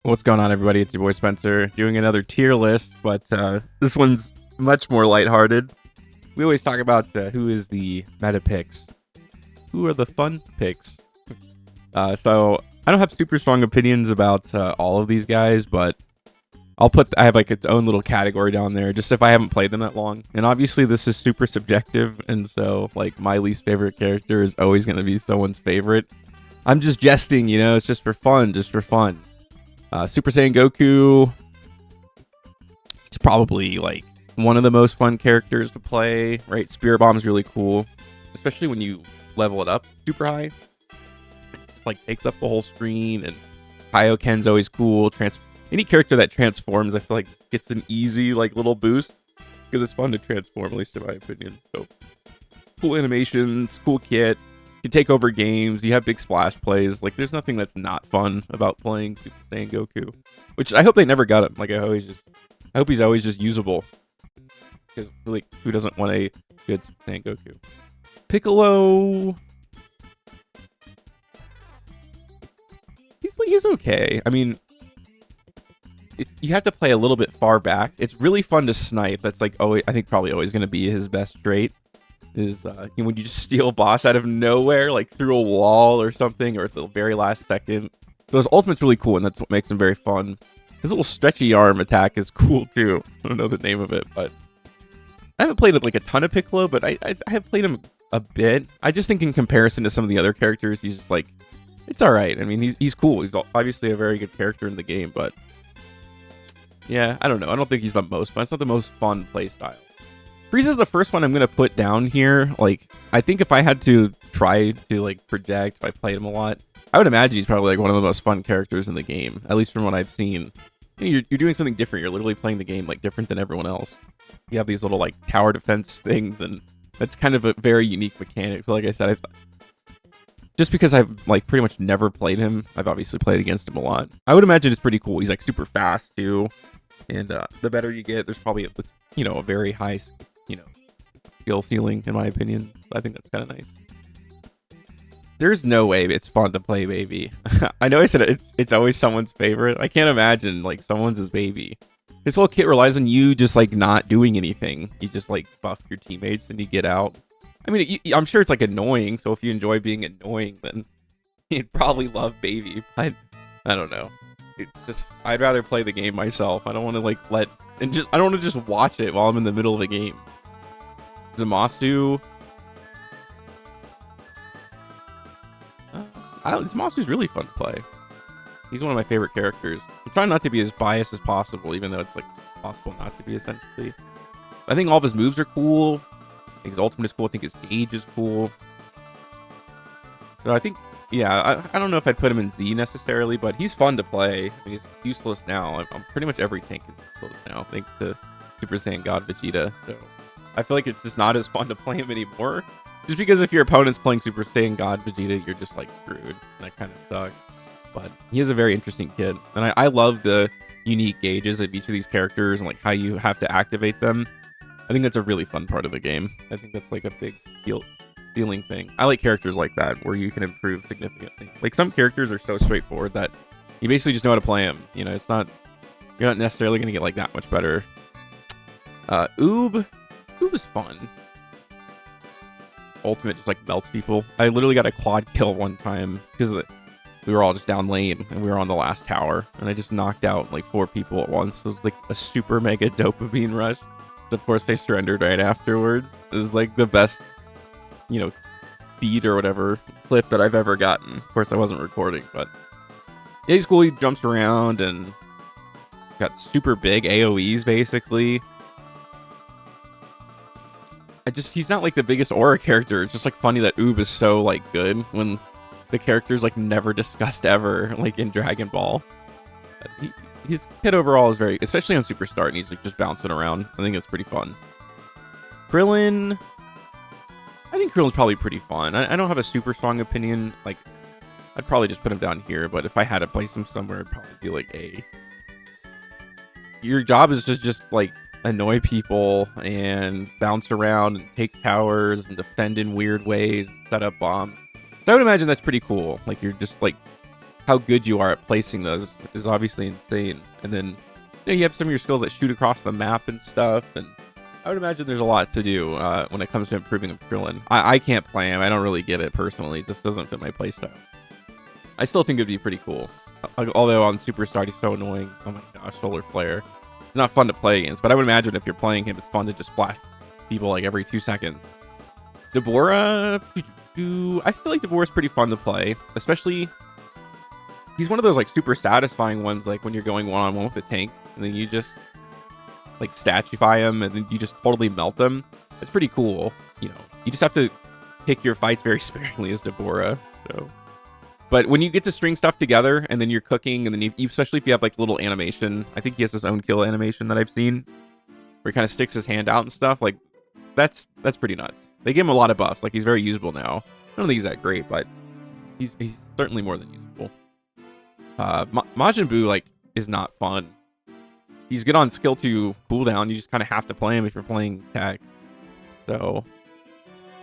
What's going on, everybody? It's your boy Spencer doing another tier list, but this one's much more lighthearted. We always talk about who is the meta picks, who are the fun picks. So I don't have super strong opinions about all of these guys, but I have like its own little category down there, just if I haven't played them that long. And obviously, this is super subjective, and so like my least favorite character is always going to be someone's favorite. I'm just jesting, it's just for fun, Super Saiyan Goku, it's probably like one of the most fun characters to play, right? Spirit Bomb's really cool, especially when you level it up super high. It, like takes up the whole screen, and Kaioken's always cool. Any character that transforms, I feel like gets an easy like little boost because it's fun to transform, at least in my opinion. So cool animations, cool kit. You can take over games. You have big splash plays. Like, there's nothing that's not fun about playing Super Saiyan Goku. Which I hope they never got him. Like, I hope he's always just usable. Because, like, who doesn't want a good Super Saiyan Goku? Piccolo. He's okay. I mean, you have to play a little bit far back. It's really fun to snipe. That's like I think probably always going to be his best trait. Is when you just steal a boss out of nowhere, like through a wall or something, or at the very last second. So his ultimate's really cool, and that's what makes him very fun. His little stretchy arm attack is cool too. I don't know the name of it, but I haven't played like a ton of Piccolo, but I have played him a bit. I just think in comparison to some of the other characters, he's just like, it's all right. I mean, he's cool. He's obviously a very good character in the game, but yeah, I don't know. I don't think he's the most fun. It's not the most fun play style. Frieza's the first one I'm going to put down here. Like, I think if I had to try to, like, project if I played him a lot, I would imagine he's probably, like, one of the most fun characters in the game, at least from what I've seen. You're doing something different. You're literally playing the game, like, different than everyone else. You have these little, like, tower defense things, and that's kind of a very unique mechanic. So, like I said, just because I've, like, pretty much never played him, I've obviously played against him a lot. I would imagine it's pretty cool. He's, like, super fast, too. And the better you get, there's probably, a very high skill ceiling, in my opinion. I think that's kind of nice. There's no way it's fun to play baby. I know I said it's always someone's favorite. I can't imagine like someone's his baby. This whole kit relies on you just like not doing anything. You just like buff your teammates and you get out. I mean, I'm sure it's like annoying. So if you enjoy being annoying, then you'd probably love baby. I don't know. I'd rather play the game myself. I don't want to like I don't want to just watch it while I'm in the middle of a game. Zamasu. Zamasu's really fun to play. He's one of my favorite characters. I'm trying not to be as biased as possible, even though it's like possible not to be, essentially. I think all of his moves are cool. I think his ultimate is cool. I think his gauge is cool. So I think, yeah, I don't know if I'd put him in Z necessarily, but he's fun to play. I mean, he's useless now. I'm pretty much every tank is useless now, thanks to Super Saiyan God Vegeta. So I feel like it's just not as fun to play him anymore. Just because if your opponent's playing Super Saiyan God Vegeta, you're just like screwed. And that kind of sucks. But he is a very interesting kid. And I love the unique gauges of each of these characters and like how you have to activate them. I think that's a really fun part of the game. I think that's like a big ceiling thing. I like characters like that where you can improve significantly. Like some characters are so straightforward that you basically just know how to play them. You're not necessarily going to get like that much better. Oob is fun. Ultimate just like melts people. I literally got a quad kill one time because we were all just down lane and we were on the last tower and I just knocked out like 4 people at once. It was like a super mega dopamine rush. So of course they surrendered right afterwards. It was like the best, beat or whatever clip that I've ever gotten. Of course I wasn't recording, but yeah, he's cool. He jumps around and got super big AoEs basically. He's not like the biggest aura character. It's just like funny that Oob is so like good when the character's like never discussed ever, like in Dragon Ball. His kit overall is very, especially on Superstar, and he's like just bouncing around. I think it's pretty fun. Krillin, I think Krillin's probably pretty fun. I don't have a super strong opinion. Like, I'd probably just put him down here, but if I had to place him somewhere, it'd probably be like A. Your job is to just like annoy people and bounce around and take towers and defend in weird ways, set up bombs. So I would imagine that's pretty cool. Like you're just like how good you are at placing those is obviously insane. And then you have some of your skills that shoot across the map and stuff. And I would imagine there's a lot to do when it comes to improving Krillin. I can't play him. I don't really get it personally. It just doesn't fit my playstyle. I still think it'd be pretty cool. Although on Superstar he's so annoying. Oh my gosh, Solar Flare. It's not fun to play against, but I would imagine if you're playing him, it's fun to just flash people like every 2 seconds. Deborah, I feel like Deborah's pretty fun to play, especially he's one of those like super satisfying ones, like when you're going one-on-one with a tank and then you just like statuify him and then you just totally melt them. It's pretty cool. You know, you just have to pick your fights very sparingly as Deborah. So, but when you get to string stuff together and then you're cooking and then you, especially if you have like little animation, I think he has his own kill animation that I've seen where he kind of sticks his hand out and stuff. Like that's pretty nuts. They give him a lot of buffs. Like he's very usable now. I don't think he's that great, but he's certainly more than usable. Majin Buu like is not fun. He's good on skill 2 cooldown. You just kind of have to play him if you're playing tech. So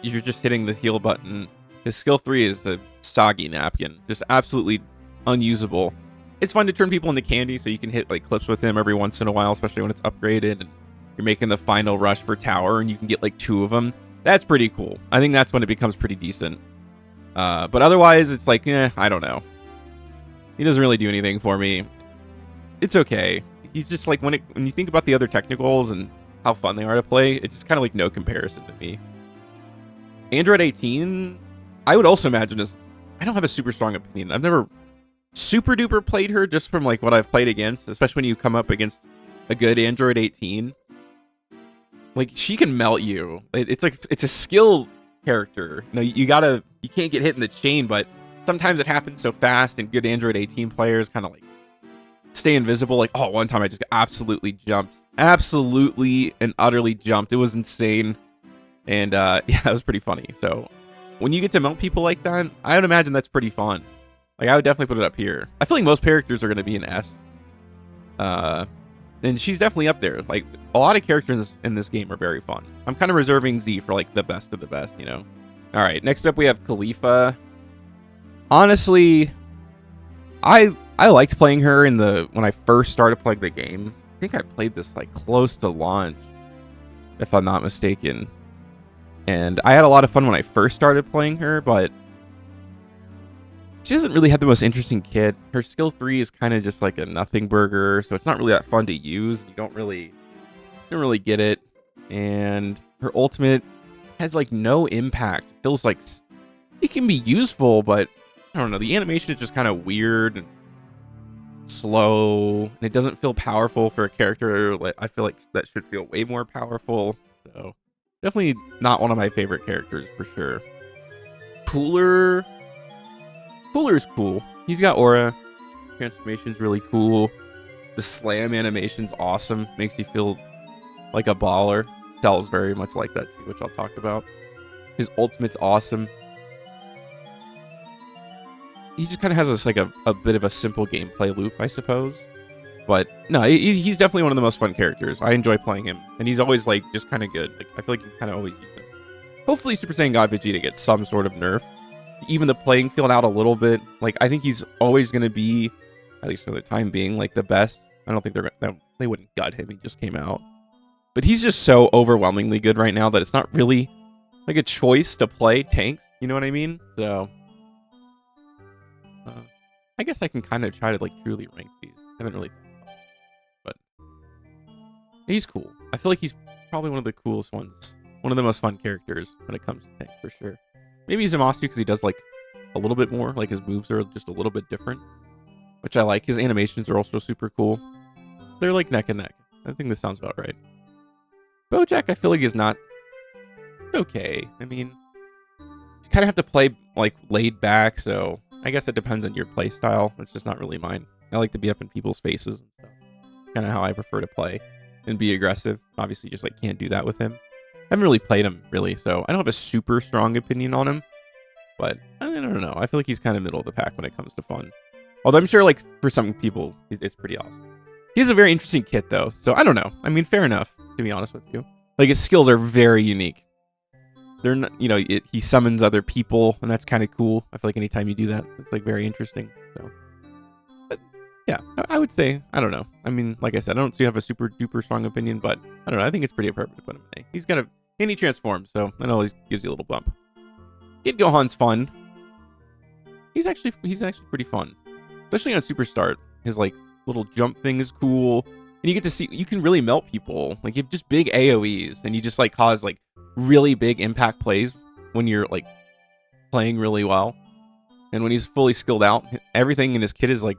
you're just hitting the heal button. His skill 3 is the soggy napkin, just absolutely unusable. It's fun to turn people into candy, so you can hit like clips with him every once in a while, especially when it's upgraded and you're making the final rush for tower and you can get like 2 of them. That's pretty cool. I think that's when it becomes pretty decent. But otherwise, it's like, I don't know. He doesn't really do anything for me. It's okay. He's just like, when you think about the other technicals and how fun they are to play, it's just kind of like no comparison to me. Android 18, I would also imagine is, I don't have a super strong opinion. I've never super duper played her just from like what I've played against, especially when you come up against a good Android 18. Like she can melt you. It's like, it's a skill character. You know, you can't get hit in the chain, but sometimes it happens so fast and good Android 18 players kind of like stay invisible. Like, oh, one time I just absolutely jumped. Absolutely and utterly jumped. It was insane. And yeah, that was pretty funny. So when you get to melt people like that, I would imagine that's pretty fun. Like I would definitely put it up here. I feel like most characters are going to be an S. And she's definitely up there. Like a lot of characters in this game are very fun. I'm kind of reserving Z for like the best of the best, you know? All right, next up we have Khalifa. Honestly, I liked playing her when I first started playing the game. I think I played this like close to launch, if I'm not mistaken. And I had a lot of fun when I first started playing her, but she doesn't really have the most interesting kit. Her skill 3 is kind of just like a nothing burger, so it's not really that fun to use. You don't really get it. And her ultimate has like no impact. It feels like it can be useful, but I don't know. The animation is just kind of weird and slow, and it doesn't feel powerful for a character. Like I feel like that should feel way more powerful. So definitely not one of my favorite characters for sure. Cooler's cool. He's got aura. Transformation's really cool. The slam animation's awesome. Makes you feel like a baller. Cell's very much like that too, which I'll talk about. His ultimate's awesome. He just kind of has this like a bit of a simple gameplay loop, I suppose. But no, he's definitely one of the most fun characters. I enjoy playing him, and he's always like just kind of good. Like I feel like you kind of always use him. Hopefully, Super Saiyan God Vegeta gets some sort of nerf, even the playing field out a little bit. Like I think he's always going to be, at least for the time being, like the best. I don't think they wouldn't gut him. He just came out, but he's just so overwhelmingly good right now that it's not really like a choice to play tanks. You know what I mean? So. I guess I can kind of try to like truly rank these. I haven't really thought about it, but he's cool. I feel like he's probably one of the coolest ones. One of the most fun characters when it comes to tank for sure. Maybe Zamasu because he does like a little bit more. Like his moves are just a little bit different, which I like. His animations are also super cool. They're like neck and neck. I think this sounds about right. Bojack I feel like is not okay. I mean, you kind of have to play like laid back, so I guess it depends on your play style. It's just not really mine. I like to be up in people's faces and stuff. Kind of how I prefer to play and be aggressive. Obviously, just like can't do that with him. I haven't really played him really, so I don't have a super strong opinion on him. But I don't know. I feel like he's kind of middle of the pack when it comes to fun. Although I'm sure like for some people, it's pretty awesome. He has a very interesting kit though, so I don't know. I mean, fair enough to be honest with you. Like his skills are very unique. They're not, you know, he summons other people, and that's kind of cool. I feel like anytime you do that, it's like very interesting. So Yeah, I would say, I don't know. I mean, like I said, I don't see you have a super duper strong opinion, but I don't know. I think it's pretty appropriate to put him in A. He's got a, and he transforms, so that always gives you a little bump. Kid Gohan's fun. He's actually pretty fun, especially on Super Start. His like little jump thing is cool, and you get to see, you can really melt people. Like you have just big AOE's, and you just like cause like really big impact plays when you're like playing really well. And when he's fully skilled out, everything in his kit is like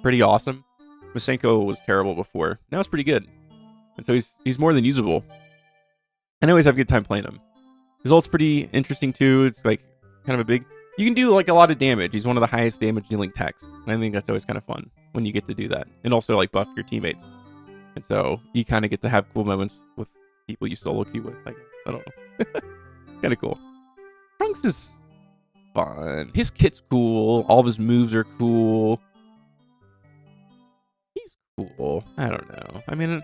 pretty awesome. Masenko was terrible before. Now it's pretty good. And so he's more than usable. And I always have a good time playing him. His ult's pretty interesting too. It's like kind of a big... You can do like a lot of damage. He's one of the highest damage dealing techs. And I think that's always kind of fun when you get to do that. And also like buff your teammates. And so you kind of get to have cool moments with people you solo queue with. Like, I don't know. Kind of cool. Trunks is fun. His kit's cool. All of his moves are cool. Cool. I don't know. I mean,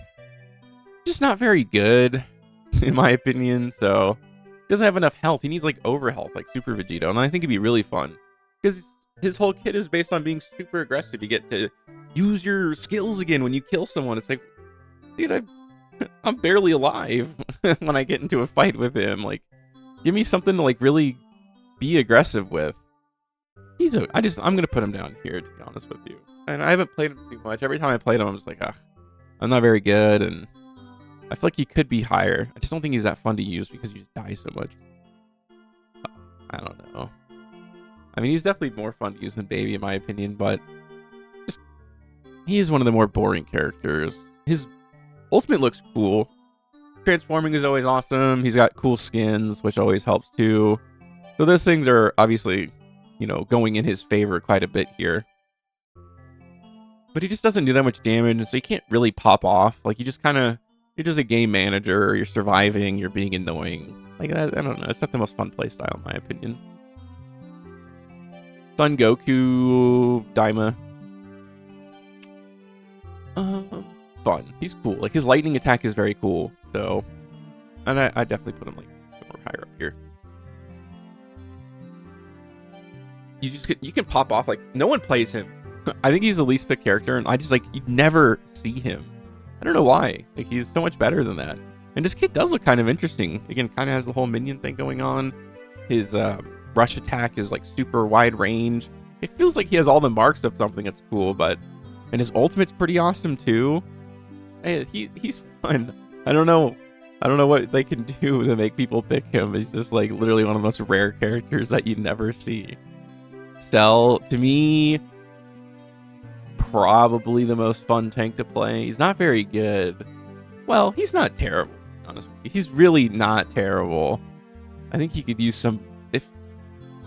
just not very good, in my opinion. So, doesn't have enough health. He needs like over health, like Super Vegito. And I think it'd be really fun because his whole kit is based on being super aggressive. You get to use your skills again when you kill someone. It's like, dude, I'm barely alive when I get into a fight with him. Like, give me something to like really be aggressive with. I'm gonna put him down here, to be honest with you. And I haven't played him too much. Every time I played him, I'm just like, I'm not very good, and I feel like he could be higher. I just don't think he's that fun to use because you just die so much. I don't know. I mean, he's definitely more fun to use than Baby, in my opinion, but he is one of the more boring characters. His ultimate looks cool. Transforming is always awesome. He's got cool skins, which always helps too. So those things are obviously, going in his favor quite a bit here. But he just doesn't do that much damage, and so you can't really pop off. Like, you're just a game manager, you're surviving, you're being annoying. Like, I don't know, it's not the most fun playstyle, in my opinion. Son Goku, Daima. Fun. He's cool. Like, his lightning attack is very cool, so... And I definitely put him, like, more higher up here. You can pop off, like, no one plays him. I think he's the least picked character, and I just, like, you never see him. I don't know why. Like, he's so much better than that. And this kid does look kind of interesting. Again, kind of has the whole minion thing going on. His rush attack is, like, super wide range. It feels like he has all the marks of something that's cool, but... And his ultimate's pretty awesome, too. Hey, he's fun. I don't know what they can do to make people pick him. He's just, like, literally one of the most rare characters that you never see. Cell, to me... probably the most fun tank to play. He's not very good. Well, he's not terrible, honestly. He's really not terrible. I think he could use some... If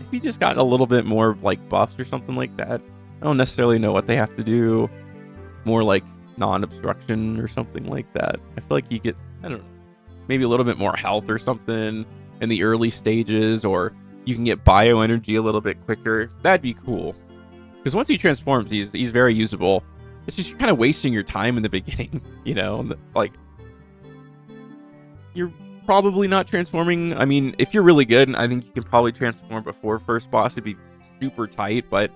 he just got a little bit more, like, buffs or something like that. I don't necessarily know what they have to do. More, like, non-obstruction or something like that. I feel like he could, I don't know, maybe a little bit more health or something in the early stages, or you can get bioenergy a little bit quicker. That'd be cool. Because once he transforms, he's very usable. It's just you're kind of wasting your time in the beginning, like, you're probably not transforming. I mean, if you're really good, I think you can probably transform before first boss. It'd be super tight, but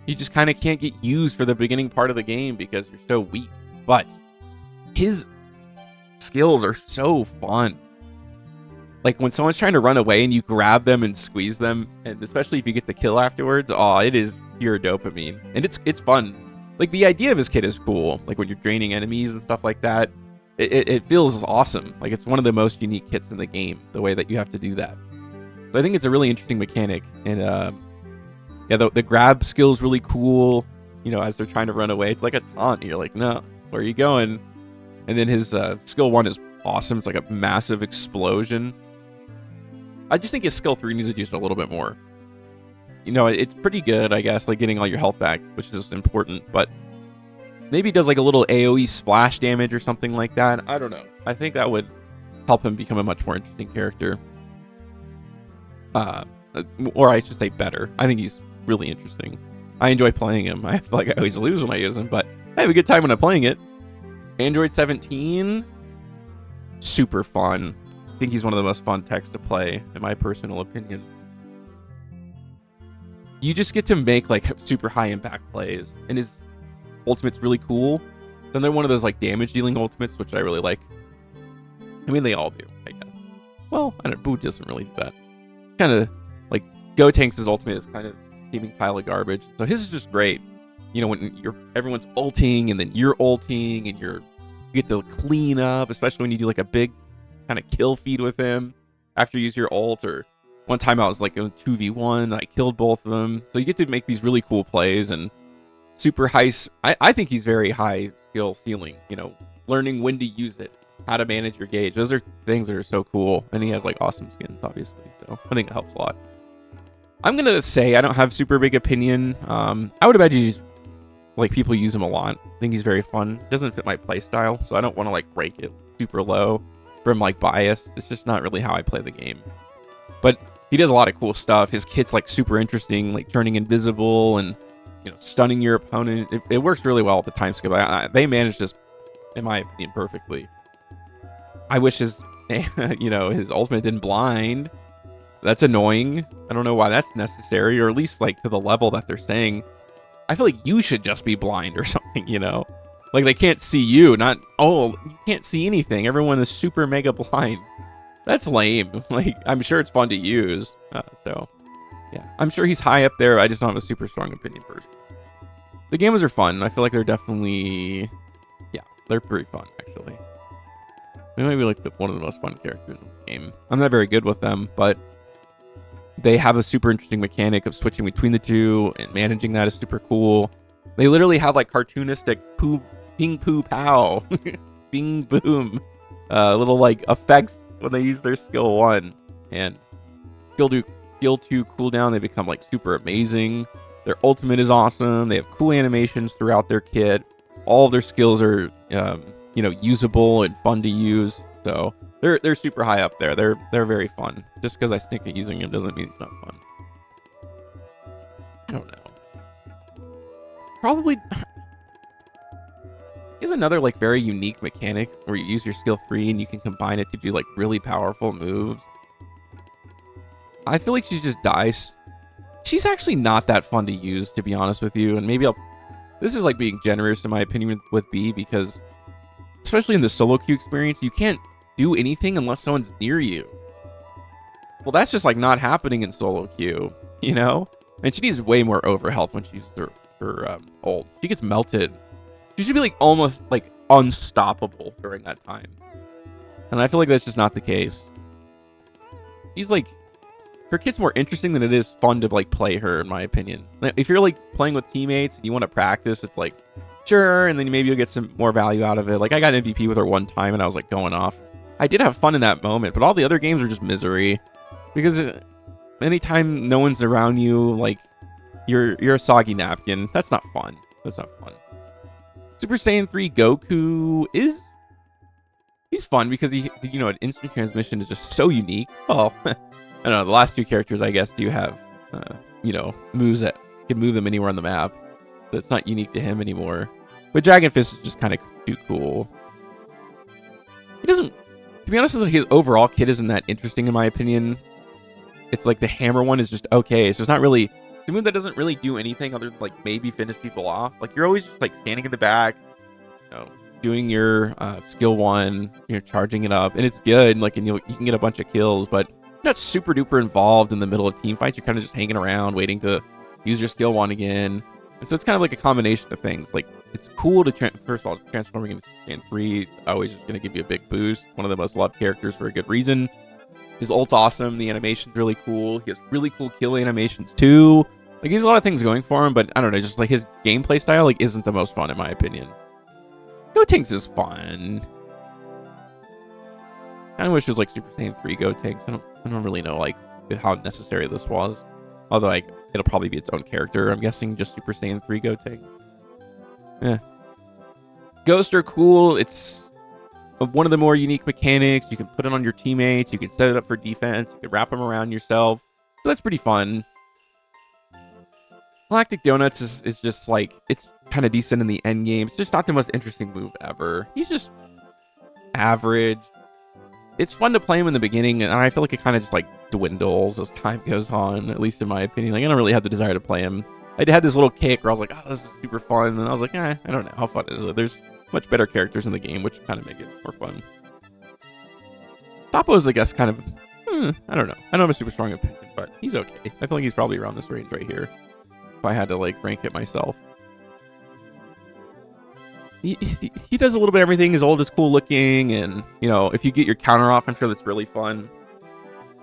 you just kind of can't get used for the beginning part of the game because you're so weak. But his skills are so fun. Like, when someone's trying to run away and you grab them and squeeze them, and especially if you get the kill afterwards, it is pure dopamine. And it's fun. Like, the idea of his kit is cool. Like, when you're draining enemies and stuff like that, it feels awesome. Like, it's one of the most unique kits in the game, the way that you have to do that. So I think it's a really interesting mechanic. And, the grab skill is really cool. As they're trying to run away, it's like a taunt. You're like, no, where are you going? And then his skill 1 is awesome. It's like a massive explosion. I just think his skill 3 needs to do just a little bit more. It's pretty good, I guess, like getting all your health back, which is important, but maybe does like a little AoE splash damage or something like that. I don't know. I think that would help him become a much more interesting character. Or I should say better. I think he's really interesting. I enjoy playing him. I feel like I always lose when I use him, but I have a good time when I'm playing it. Android 17, super fun. I think he's one of the most fun techs to play, in my personal opinion. You just get to make like super high impact plays, and ultimate's really cool. Then they're one of those like damage dealing ultimates, which I really like. I mean, they all do, I guess. Well, I don't know, Boo doesn't really do that. Kind of like Gotenks' ultimate is kind of a steaming pile of garbage. So his is just great. You know, when everyone's ulting and then you're ulting and you get to clean up, especially when you do like a big kind of kill feed with him after you use your ult. Or one time I was like in a 2v1 and I killed both of them. So you get to make these really cool plays and super high. I think he's very high skill ceiling, you know, learning when to use it, how to manage your gauge. Those are things that are so cool. And he has like awesome skins, obviously. So I think it helps a lot. I'm going to say I don't have super big opinion. I would imagine like people use him a lot. I think he's very fun. Doesn't fit my play style, so I don't want to like rank it super low from like bias. It's just not really how I play the game. But he does a lot of cool stuff. His kit's like super interesting, like turning invisible and, you know, stunning your opponent. It works really well at the time skip. They managed this, in my opinion, perfectly. I wish his, you know, his ultimate didn't blind. That's annoying. I don't know why that's necessary, or at least like to the level that they're saying. I feel like you should just be blind or something, you know? Like they can't see you, not, oh, you can't see anything. Everyone is super mega blind. That's lame. Like, I'm sure it's fun to use. So, yeah. I'm sure he's high up there. I just don't have a super strong opinion first. The games are fun. I feel like they're definitely, yeah, they're pretty fun, actually. They might be like one of the most fun characters in the game. I'm not very good with them, but they have a super interesting mechanic of switching between the two, and managing that is super cool. They literally have like cartoonistic poo, ping, poo, pow, bing, boom, little like effects when they use their skill 1 and skill 2 cooldown. They become like super amazing. Their ultimate is awesome. They have cool animations throughout their kit. All of their skills are, you know, usable and fun to use. So they're super high up there. They're very fun. Just because I stink at using them doesn't mean it's not fun. I don't know. Probably. Here's another like very unique mechanic where you use your skill 3 and you can combine it to do like really powerful moves. I feel like she just dies. She's actually not that fun to use, to be honest with you. And maybe this is like being generous in my opinion with B, because especially in the solo queue experience, you can't do anything unless someone's near you. Well, that's just like not happening in solo queue, you know? And she needs way more overhealth when she uses her ult. She gets melted. She should be like almost like unstoppable during that time. And I feel like that's just not the case. She's like, her kit's more interesting than it is fun to like play her, in my opinion. If you're like playing with teammates and you want to practice, it's like, sure, and then maybe you'll get some more value out of it. Like I got an MVP with her one time and I was like going off. I did have fun in that moment, but all the other games are just misery. Because anytime no one's around you, like you're a soggy napkin. That's not fun. That's not fun. Super Saiyan 3 Goku he's fun because he, you know, an instant transmission is just so unique. Well, I don't know, the last 2 characters I guess do have you know, moves that can move them anywhere on the map. So it's not unique to him anymore. But Dragon Fist is just kind of too cool. He doesn't, to be honest with you, his overall kit isn't that interesting in my opinion. It's like the hammer one is just okay. It's just not really, it's a move that doesn't really do anything other than like maybe finish people off. Like you're always just like standing in the back, you know, doing your skill 1, you're charging it up, and it's good. Like, and you can get a bunch of kills, but you're not super duper involved in the middle of team fights. You're kind of just hanging around, waiting to use your skill 1 again. And so it's kind of like a combination of things. Like it's cool to first of all, transforming into Saiyan 3 always just going to give you a big boost. One of the most loved characters for a good reason. His ult's awesome. The animation's really cool. He has really cool kill animations too. Like he has a lot of things going for him, but I don't know, just like his gameplay style like isn't the most fun in my opinion. Gotenks is fun. I kind of wish it was like Super Saiyan 3 Gotenks. I don't really know like how necessary this was. Although like it'll probably be its own character. I'm guessing just Super Saiyan 3 Gotenks. Yeah. Ghosts are cool. It's one of the more unique mechanics. You can put it on your teammates. You can set it up for defense. You can wrap them around yourself. So that's pretty fun. Galactic Donuts is just like, it's kind of decent in the end game. It's just not the most interesting move ever. He's just average. It's fun to play him in the beginning, and I feel like it kind of just like dwindles as time goes on, at least in my opinion. Like I don't really have the desire to play him I had this little kick where I was like, oh, this is super fun. And then I was like, I don't know. How fun is it? There's much better characters in the game, which kind of make it more fun. Toppo's, I guess, kind of, I don't know. I don't have a super strong opinion, but he's okay. I feel like he's probably around this range right here. If I had to, like, rank it myself. He does a little bit of everything. His ult is cool looking, and, you know, if you get your counter off, I'm sure that's really fun.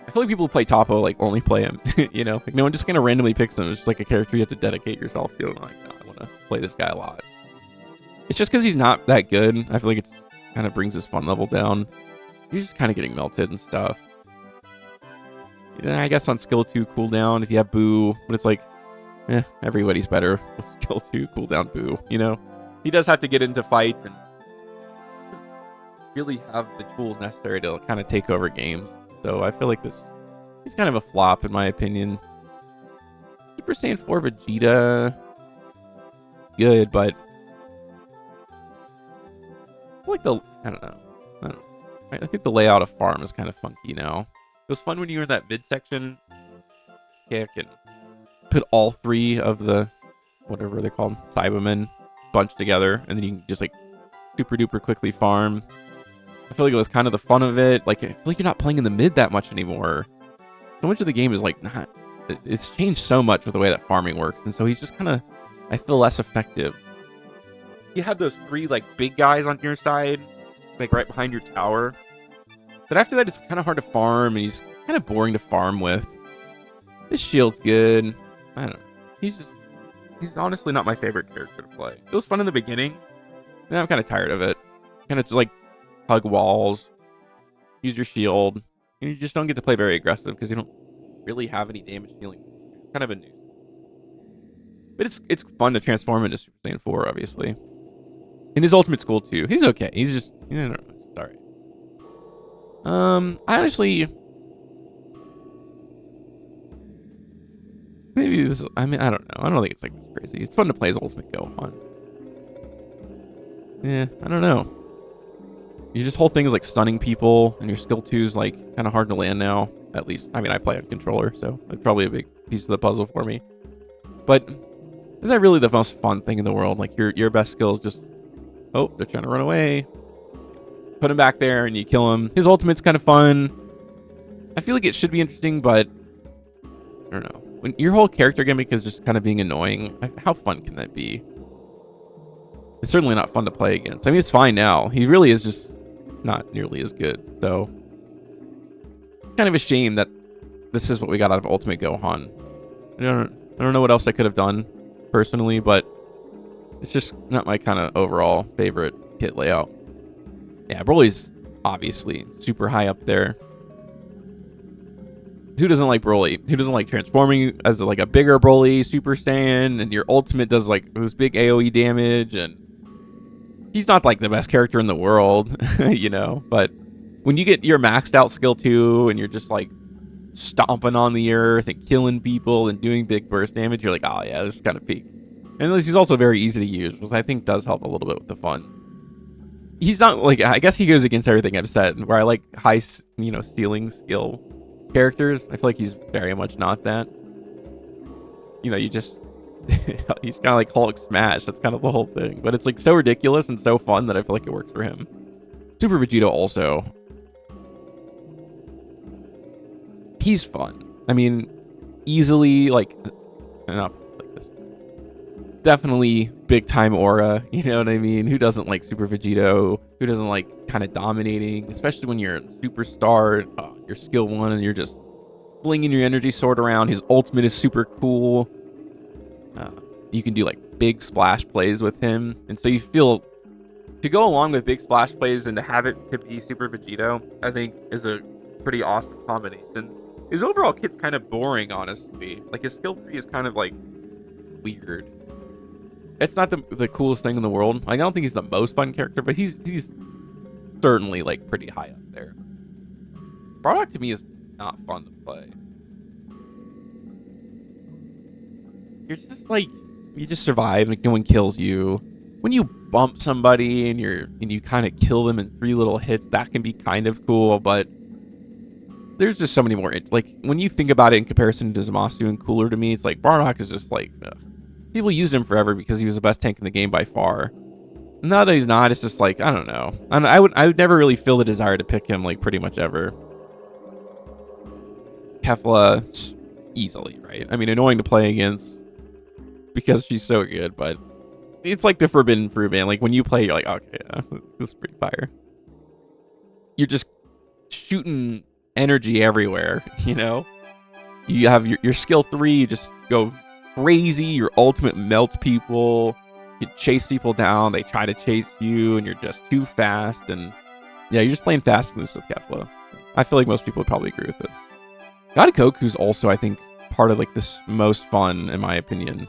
I feel like people who play Toppo, like, only play him, you know? Like, no one just kind of randomly picks him. It's just like a character you have to dedicate yourself to. And like, no, I want to play this guy a lot. It's just because he's not that good. I feel like it's kind of brings his fun level down. He's just kind of getting melted and stuff. Yeah, I guess on skill 2 cooldown, if you have Boo, but it's like, everybody's better with skill 2 cooldown Boo, you know? He does have to get into fights and really have the tools necessary to kind of take over games. So I feel like he's kind of a flop in my opinion. Super Saiyan 4 Vegeta, good, but I feel like I don't know. I think the layout of farm is kind of funky now. It was fun when you were in that midsection kick and put all 3 of the, whatever they're called, Cybermen bunched together, and then you can just like super duper quickly farm. I feel like it was kind of the fun of it. Like, I feel like you're not playing in the mid that much anymore. So much of the game is like not. It's changed so much with the way that farming works, and so he's just kind of, I feel, less effective. You have those 3 like big guys on your side, like right behind your tower. But after that, it's kind of hard to farm, and he's kind of boring to farm with. His shield's good. I don't know. He's honestly not my favorite character to play. It was fun in the beginning, and I'm kind of tired of it. Kind of just like hug walls, use your shield, and you just don't get to play very aggressive because you don't really have any damage dealing. Kind of a nuisance. But it's fun to transform into Super Saiyan 4, obviously. And his ultimate's cool too. He's okay. He's just, I don't know. It's alright. I honestly, maybe this, I mean, I don't know. I don't think it's like this crazy. It's fun to play as Ultimate Gohan. Yeah, I don't know. Your whole thing is like stunning people, and your skill 2 is like kind of hard to land now. At least, I mean, I play on controller, so it's probably a big piece of the puzzle for me. But is that really the most fun thing in the world? Like your best skill is just, oh, they're trying to run away. Put him back there, and you kill him. His ultimate's kind of fun. I feel like it should be interesting, but I don't know. When your whole character gimmick is just kind of being annoying, how fun can that be? It's certainly not fun to play against. I mean, it's fine now. He really is just not nearly as good. So, kind of a shame that this is what we got out of Ultimate Gohan. I don't know what else I could have done personally, but it's just not my kind of overall favorite kit layout. Yeah, Broly's obviously super high up there. Who doesn't like Broly? Who doesn't like transforming as like a bigger Broly Super Saiyan, and your ultimate does like this big AoE damage, and he's not like the best character in the world, you know, but when you get your maxed out skill 2 and you're just like stomping on the earth and killing people and doing big burst damage, you're like, oh yeah, this is kind of peak. And he's also very easy to use, which I think does help a little bit with the fun. He's not like, I guess he goes against everything I've said, where I like high, ceiling skill characters. I feel like he's very much not that. You know, you just, he's kind of like Hulk smash. That's kind of the whole thing. But it's like so ridiculous and so fun that I feel like it works for him. Super Vegeta also. He's fun. I mean, easily like, not like this. Definitely big time aura. You know what I mean? Who doesn't like Super Vegito? Who doesn't like kind of dominating? Especially when you're a superstar, you're skill 1 and you're just flinging your energy sword around. His ultimate is super cool. You can do like big splash plays with him, and so you feel to go along with big splash plays and to have it to be Super Vegito, I think is a pretty awesome combination. His overall kit's kind of boring, honestly. Like his skill 3 is kind of like weird. It's not the coolest thing in the world. Like, I don't think he's the most fun character, but he's certainly like pretty high up there. Bardock to me is not fun to play. You're just like, you just survive, like no one kills you. When you bump somebody and you kind of kill them in 3 little hits, that can be kind of cool, but there's just so many more. Like when you think about it in comparison to Zamasu and Cooler, to me, it's like Bardock is just like, ugh. people used him forever because he was the best tank in the game by far. Now that he's not, it's just like, I don't know. I would never really feel the desire to pick him like pretty much ever. Kefla, easily, right? I mean, annoying to play against because she's so good, but it's like the forbidden fruit, man. Like when you play, you're like, okay, yeah, this is pretty fire. You're just shooting energy everywhere, you know? You have your skill 3, you just go crazy. Your ultimate melts people. You chase people down. They try to chase you, and you're just too fast. And yeah, you're just playing fast and loose with Kefla. I feel like most people would probably agree with this. God of Goku's also, I think, part of like this most fun, in my opinion.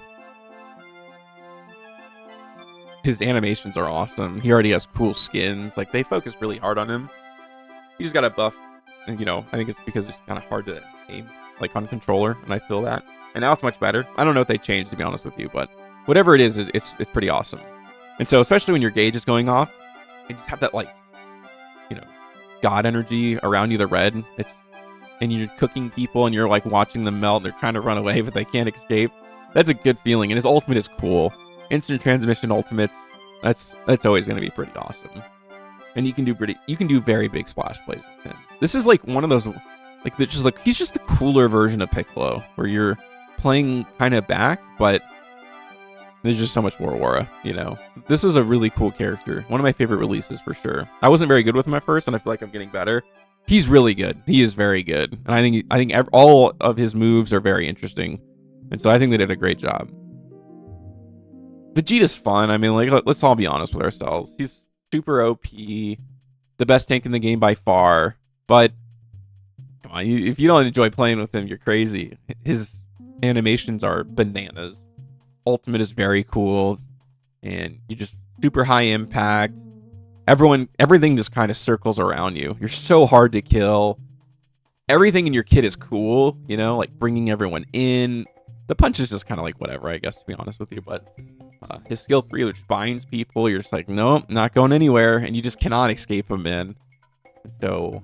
His animations are awesome. He already has cool skins. Like, they focus really hard on him. He just got a buff. And, you know, I think it's because it's kind of hard to aim, like, on controller. And I feel that. And now it's much better. I don't know if they changed, to be honest with you. But whatever it is, it's pretty awesome. And so, especially when your gauge is going off, and just have that, like, you know, God energy around you, the red. And you're cooking people, and you're, like, watching them melt. And they're trying to run away, but they can't escape. That's a good feeling. And his ultimate is cool. Instant transmission ultimates, that's always going to be pretty awesome. And you can do very big splash plays with him. This is like one of those, like, he's just the cooler version of Piccolo, where you're playing kind of back, but there's just so much more aura, you know. This was a really cool character. One of my favorite releases for sure. I wasn't very good with him at first, and I feel like I'm getting better. He's really good. He is very good, and I think all of his moves are very interesting, and so I think they did a great job. Vegeta's fun. I mean, like, let's all be honest with ourselves. He's super OP, the best tank in the game by far. But come on, if you don't enjoy playing with him, you're crazy. His animations are bananas. Ultimate is very cool, and you just super high impact. Everything just kind of circles around you. You're so hard to kill. Everything in your kit is cool, you know, like bringing everyone in. The punch is just kind of like whatever, I guess, to be honest with you. But his skill 3, which binds people, you're just like, nope, not going anywhere. And you just cannot escape him, man. So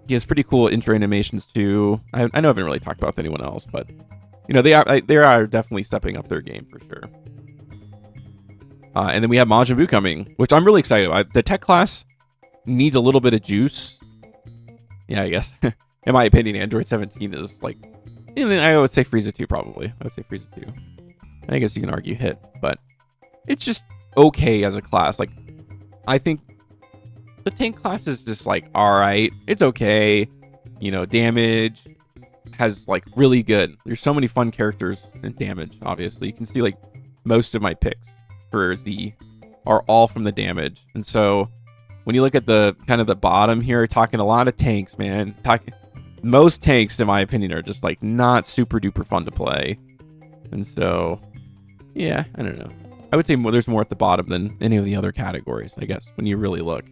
he has pretty cool intro animations, too. I know I haven't really talked about with anyone else, but, you know, they are definitely stepping up their game for sure. And then we have Majin Buu coming, which I'm really excited about. The tech class needs a little bit of juice. Yeah, I guess. In my opinion, Android 17 is like, I would say Frieza 2 probably. I would say Frieza 2. I guess you can argue hit, but it's just okay as a class. Like, I think the tank class is just like, all right, it's okay. You know, damage has like really good. There's so many fun characters in damage, obviously. You can see like most of my picks for Z are all from the damage. And so when you look at the kind of the bottom here, talking a lot of tanks, man. Most tanks, in my opinion, are just like not super duper fun to play. And so, yeah, I don't know. I would say there's more at the bottom than any of the other categories, I guess, when you really look.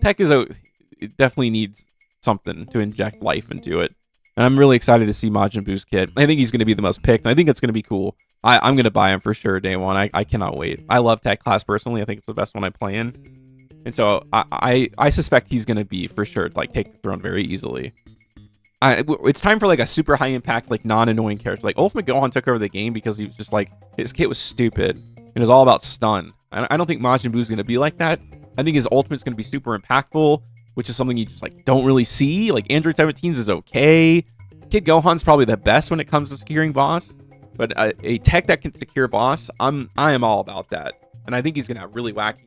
Tech it definitely needs something to inject life into it. And I'm really excited to see Majin Buu's kit. I think he's going to be the most picked. And I think it's going to be cool. I'm going to buy him for sure day one. I cannot wait. I love Tech class personally. I think it's the best one I play in. And so I suspect he's going to be for sure like take the throne very easily. It's time for like a super high impact, like non-annoying character. Like Ultimate Gohan took over the game because he was just like, his kit was stupid. It was all about stun. I don't think Majin Buu's going to be like that. I think his ultimate's going to be super impactful, which is something you just like don't really see. Like Android 17's is okay. Kid Gohan's probably the best when it comes to securing boss. But a tech that can secure boss, I am all about that. And I think he's going to have really wacky,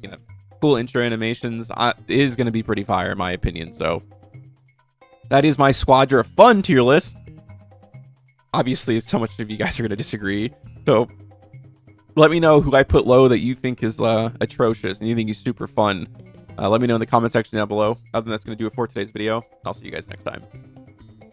you know, cool intro animations. It is going to be pretty fire in my opinion. So that is my Squadra fun tier list. Obviously, so much of you guys are going to disagree. So let me know who I put low that you think is atrocious and you think he's super fun. Let me know in the comment section down below. Other than that's going to do it for today's video. I'll see you guys next time.